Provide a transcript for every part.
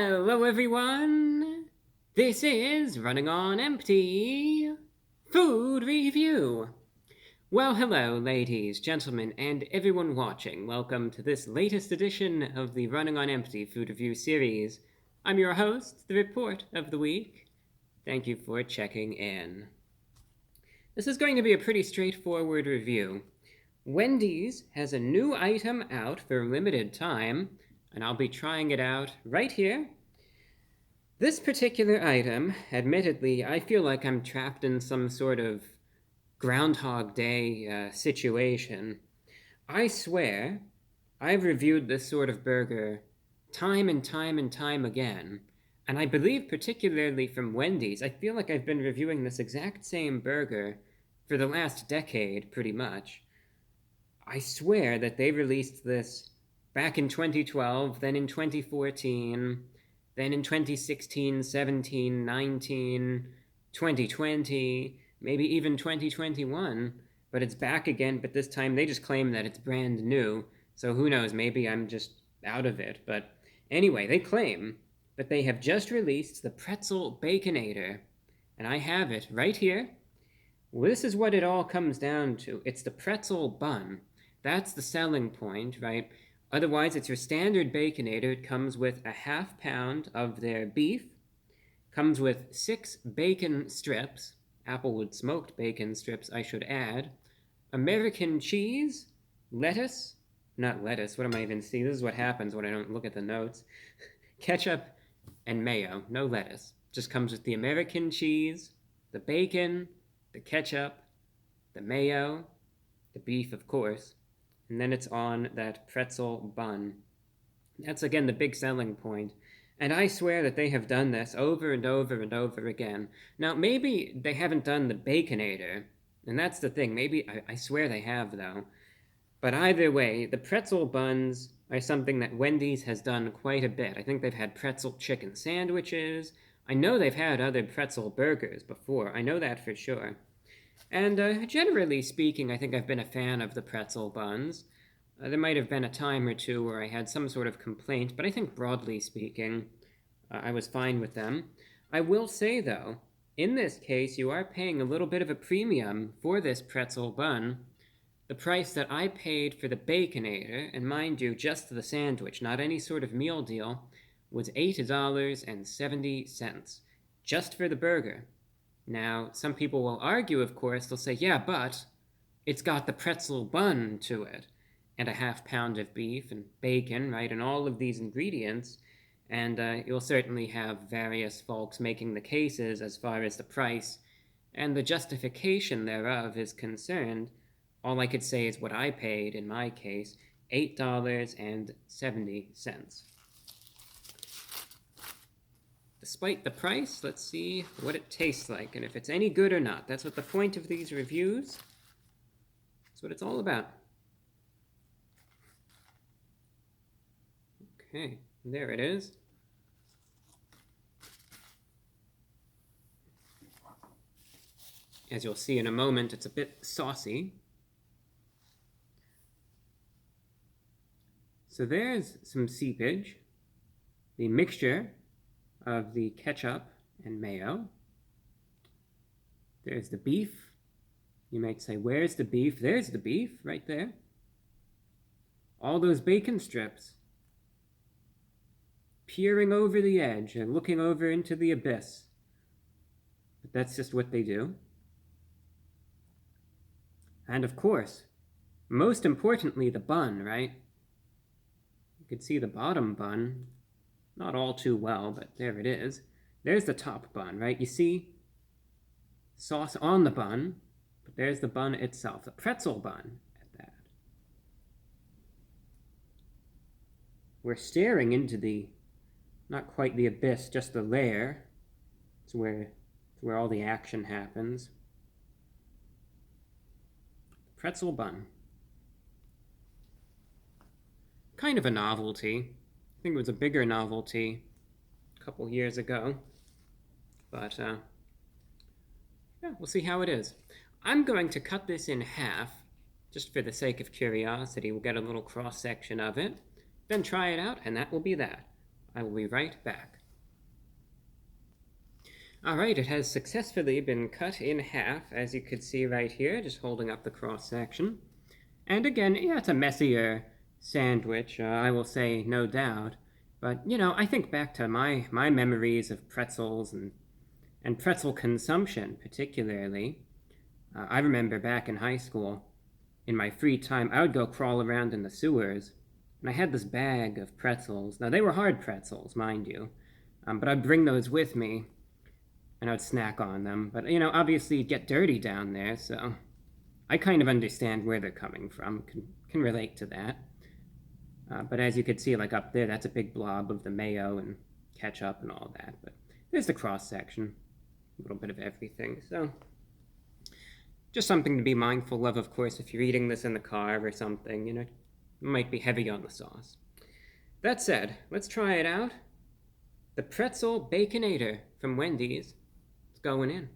Hello everyone! This is Running on Empty Food Review. Well, hello ladies, gentlemen, and everyone watching. Welcome to this latest edition of the Running on Empty Food Review series. I'm your host, the Report of the Week. Thank you for checking in. This is going to be a pretty straightforward review. Wendy's has a new item out for a limited time, and I'll be trying it out right here. This particular item, admittedly, I feel like I'm trapped in some sort of Groundhog Day situation. I swear, I've reviewed this sort of burger time and time and time again, and I believe particularly from Wendy's, I feel like I've been reviewing this exact same burger for the last decade, pretty much. I swear that they released this back in 2012, then in 2014, then in 2016, 17, 19, 2020, maybe even 2021, but it's back again, but this time they just claim that it's brand new, so who knows, maybe I'm just out of it, but anyway, they claim that they have just released the Pretzel Baconator, and I have it right here. Well, this is what it all comes down to. It's the Pretzel Bun. That's the selling point, right? Otherwise, it's your standard Baconator. It comes with a ½ pound of their beef, comes with 6 bacon strips, Applewood smoked bacon strips, I should add, American cheese, lettuce, not lettuce, what am I even seeing? This is what happens when I don't look at the notes, ketchup, and mayo, no lettuce. Just comes with the American cheese, the bacon, the ketchup, the mayo, the beef, of course, and then it's on that pretzel bun. That's, again, the big selling point. And I swear that they have done this over and over and over again. Now, maybe they haven't done the Baconator, and that's the thing. Maybe, I swear they have, though. But either way, the pretzel buns are something that Wendy's has done quite a bit. I think they've had pretzel chicken sandwiches. I know they've had other pretzel burgers before. I know that for sure. And generally speaking, I think I've been a fan of the pretzel buns. There might have been a time or two where I had some sort of complaint, but I think broadly speaking, I was fine with them. I will say, though, in this case, you are paying a little bit of a premium for this pretzel bun. The price that I paid for the Baconator, and mind you, just the sandwich, not any sort of meal deal, was $8.70, just for the burger. Now, some people will argue, of course, they'll say, yeah, but it's got the pretzel bun to it, and a ½ pound of beef and bacon, right, and all of these ingredients, and you'll certainly have various folks making the cases as far as the price and the justification thereof is concerned. All I could say is what I paid, in my case, $8.70. Despite the price, let's see what it tastes like and if it's any good or not. That's what the point of these reviews. That's what it's all about. Okay, there it is. As you'll see in a moment, it's a bit saucy. So there's some seepage, the mixture of the ketchup and mayo. There's the beef. You might say, where's the beef? There's the beef right there. All those bacon strips peering over the edge and looking over into the abyss. But that's just what they do. And of course, most importantly, the bun, right? You can see the bottom bun. Not all too well, but there it is. There's the top bun, right? You see sauce on the bun, but there's the bun itself, the pretzel bun at that. We're staring into the, not quite the abyss, just the lair. It's where all the action happens. Pretzel bun. Kind of a novelty. I think it was a bigger novelty a couple years ago, but yeah, we'll see how it is. I'm going to cut this in half, just for the sake of curiosity. We'll get a little cross-section of it, then try it out, and that will be that. I will be right back. Alright, it has successfully been cut in half, as you could see right here, just holding up the cross section. And again, yeah, it's a messier sandwich, I will say, no doubt. But, I think back to my memories of pretzels and pretzel consumption, particularly. I remember back in high school, in my free time, I would go crawl around in the sewers, and I had this bag of pretzels. Now, they were hard pretzels, mind you, but I'd bring those with me, and I'd snack on them. But, obviously you'd get dirty down there, so I kind of understand where they're coming from, can relate to that. But as you could see, like up there, that's a big blob of the mayo and ketchup and all that. But there's the cross section, a little bit of everything. So just something to be mindful of course, if you're eating this in the car or something, it might be heavy on the sauce. That said, let's try it out. The Pretzel Baconator from Wendy's. It's going in.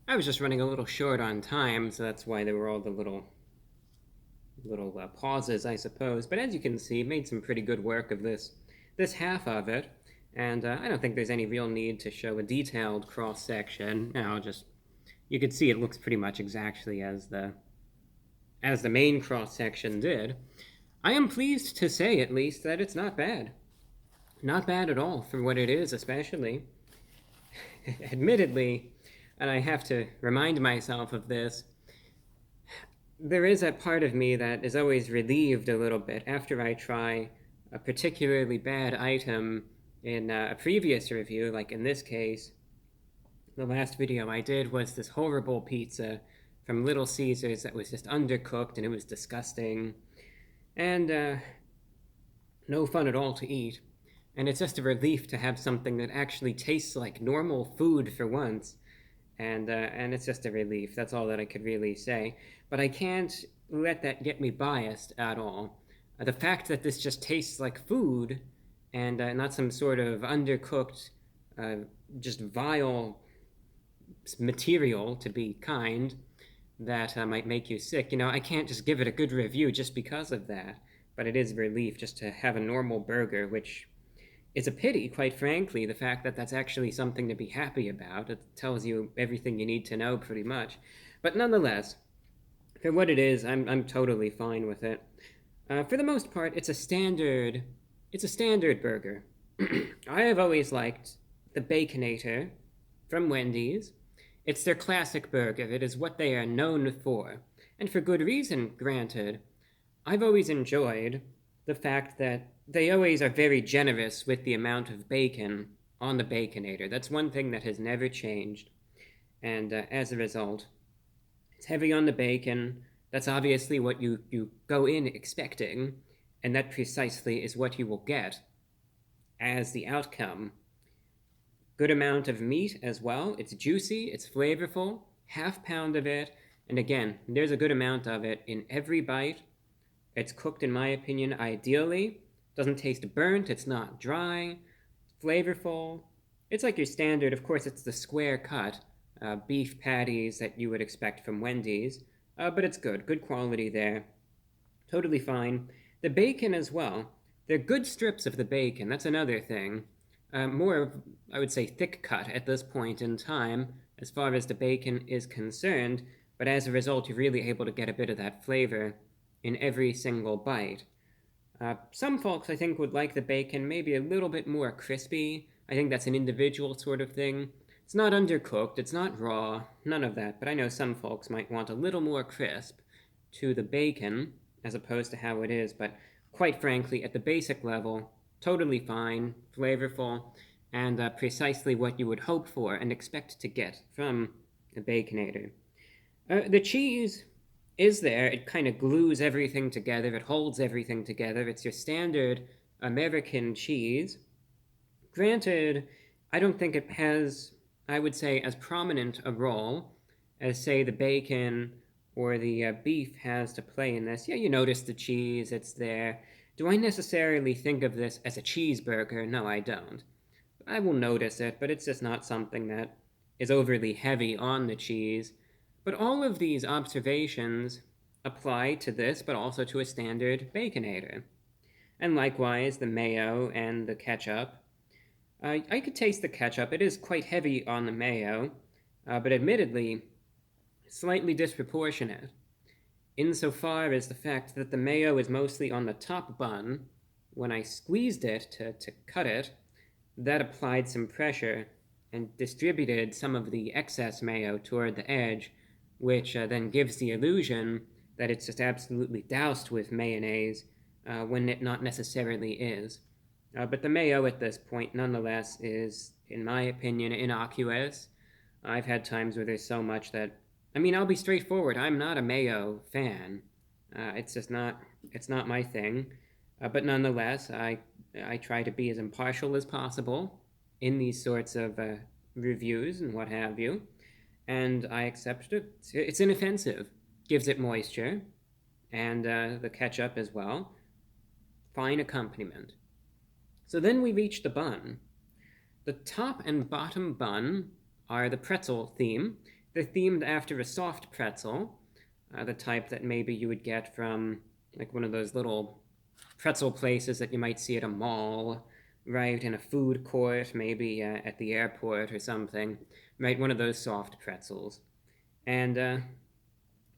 I was just running a little short on time, so that's why there were all the little pauses, I suppose. But as you can see, made some pretty good work of this half of it, and I don't think there's any real need to show a detailed cross section. You could see it looks pretty much exactly as the main cross section did. I am pleased to say, at least, that it's not bad. Not bad at all for what it is, especially. Admittedly, and I have to remind myself of this, there is a part of me that is always relieved a little bit after I try a particularly bad item in a previous review, like in this case. The last video I did was this horrible pizza from Little Caesars that was just undercooked and it was disgusting and no fun at all to eat. And it's just a relief to have something that actually tastes like normal food for once. And it's just a relief. That's all that I could really say. But I can't let that get me biased at all. The fact that this just tastes like food and not some sort of undercooked, just vile material, to be kind, that might make you sick. I can't just give it a good review just because of that. But it is a relief just to have a normal burger, which it's a pity, quite frankly, the fact that that's actually something to be happy about. It tells you everything you need to know, pretty much. But nonetheless, for what it is, I'm totally fine with it. For the most part, it's a standard burger. I have always liked the Baconator from Wendy's. It's their classic burger. It is what they are known for. And for good reason, granted. I've always enjoyed the fact that they always are very generous with the amount of bacon on the Baconator. That's one thing that has never changed. And as a result, it's heavy on the bacon. That's obviously what you go in expecting, and that precisely is what you will get as the outcome. Good amount of meat as well. It's juicy, it's flavorful, half pound of it, and again, there's a good amount of it in every bite. It's cooked, in my opinion, ideally. Doesn't taste burnt, it's not dry, it's flavorful. It's like your standard, of course, it's the square cut beef patties that you would expect from Wendy's, but it's good quality there. Totally fine. The bacon as well. They're good strips of the bacon, that's another thing. More of, I would say, thick cut at this point in time, as far as the bacon is concerned, but as a result, you're really able to get a bit of that flavor in every single bite. Some folks, I think, would like the bacon maybe a little bit more crispy. I think that's an individual sort of thing. It's not undercooked, it's not raw, none of that, but I know some folks might want a little more crisp to the bacon, as opposed to how it is, but quite frankly, at the basic level, totally fine, flavorful, and precisely what you would hope for and expect to get from a Baconator. The cheese is there. It kind of glues everything together. It holds everything together. It's your standard American cheese. Granted, I don't think it has, I would say, as prominent a role as, say, the bacon or the beef has to play in this. Yeah, you notice the cheese, it's there. Do I necessarily think of this as a cheeseburger? No, I don't. I will notice it, but it's just not something that is overly heavy on the cheese. But all of these observations apply to this, but also to a standard Baconator. And likewise, the mayo and the ketchup. I could taste the ketchup. It is quite heavy on the mayo, but admittedly, slightly disproportionate, insofar as the fact that the mayo is mostly on the top bun. When I squeezed it to cut it, that applied some pressure and distributed some of the excess mayo toward the edge, which then gives the illusion that it's just absolutely doused with mayonnaise when it not necessarily is. But the mayo at this point, nonetheless, is, in my opinion, innocuous. I've had times where there's so much that, I mean, I'll be straightforward. I'm not a mayo fan. It's just not. It's not my thing. But nonetheless, I try to be as impartial as possible in these sorts of reviews and what have you, and I accept it. It's inoffensive, gives it moisture, and the ketchup as well. Fine accompaniment. So then we reach the bun. The top and bottom bun are the pretzel theme. They're themed after a soft pretzel, the type that maybe you would get from like one of those little pretzel places that you might see at a mall, right, in a food court, maybe at the airport or something, right, one of those soft pretzels. And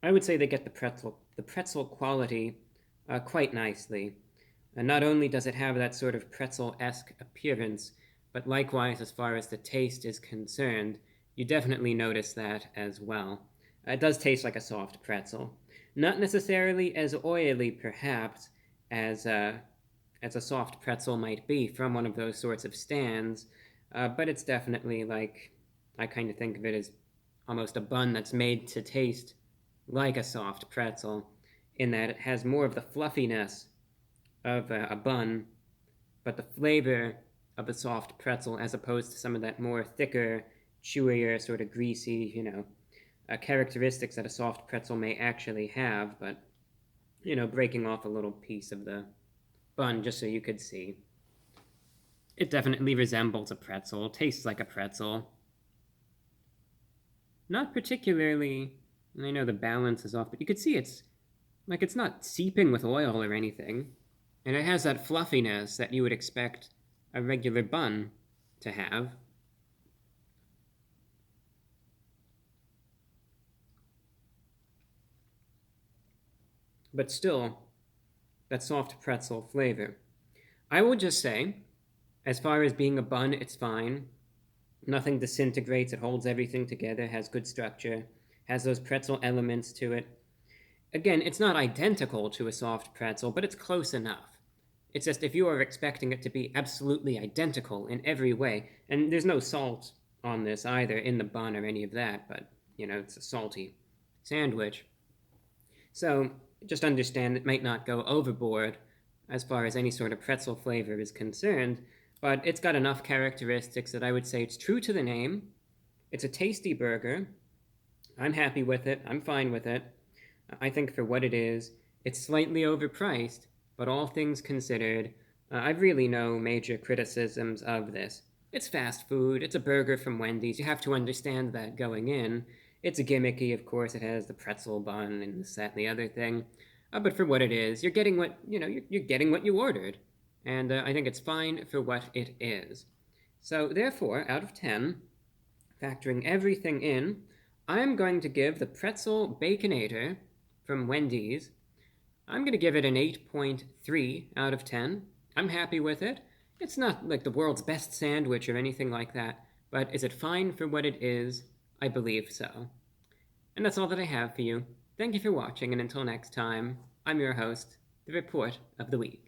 I would say they get the pretzel quality quite nicely. And not only does it have that sort of pretzel-esque appearance, but likewise, as far as the taste is concerned, you definitely notice that as well. It does taste like a soft pretzel. Not necessarily as oily, perhaps, as a soft pretzel might be from one of those sorts of stands, but it's definitely like, I kind of think of it as almost a bun that's made to taste like a soft pretzel, in that it has more of the fluffiness of a bun, but the flavor of a soft pretzel as opposed to some of that more thicker, chewier, sort of greasy, characteristics that a soft pretzel may actually have, but, breaking off a little piece of the bun just so you could see. It definitely resembles a pretzel, tastes like a pretzel. Not particularly, I know the balance is off, but you could see it's not seeping with oil or anything. And it has that fluffiness that you would expect a regular bun to have. But still, that soft pretzel flavor. I will just say, as far as being a bun, it's fine. Nothing disintegrates, it holds everything together, has good structure, has those pretzel elements to it. Again, it's not identical to a soft pretzel, but it's close enough. It's just if you are expecting it to be absolutely identical in every way, and there's no salt on this either in the bun or any of that, but, it's a salty sandwich. So just understand it might not go overboard as far as any sort of pretzel flavor is concerned, but it's got enough characteristics that I would say it's true to the name. It's a tasty burger. I'm happy with it. I'm fine with it. I think for what it is, it's slightly overpriced, but all things considered, I've really no major criticisms of this. It's fast food, it's a burger from Wendy's, you have to understand that going in. It's gimmicky, of course, it has the pretzel bun and this, that, and the other thing. But for what it is, you're getting what, you're getting what you ordered. And I think it's fine for what it is. So therefore, out of 10, factoring everything in, I'm going to give the Pretzel Baconator from Wendy's, I'm going to give it an 8.3 out of 10. I'm happy with it. It's not like the world's best sandwich or anything like that, but is it fine for what it is? I believe so. And that's all that I have for you. Thank you for watching, and until next time, I'm your host, The Report of the Week.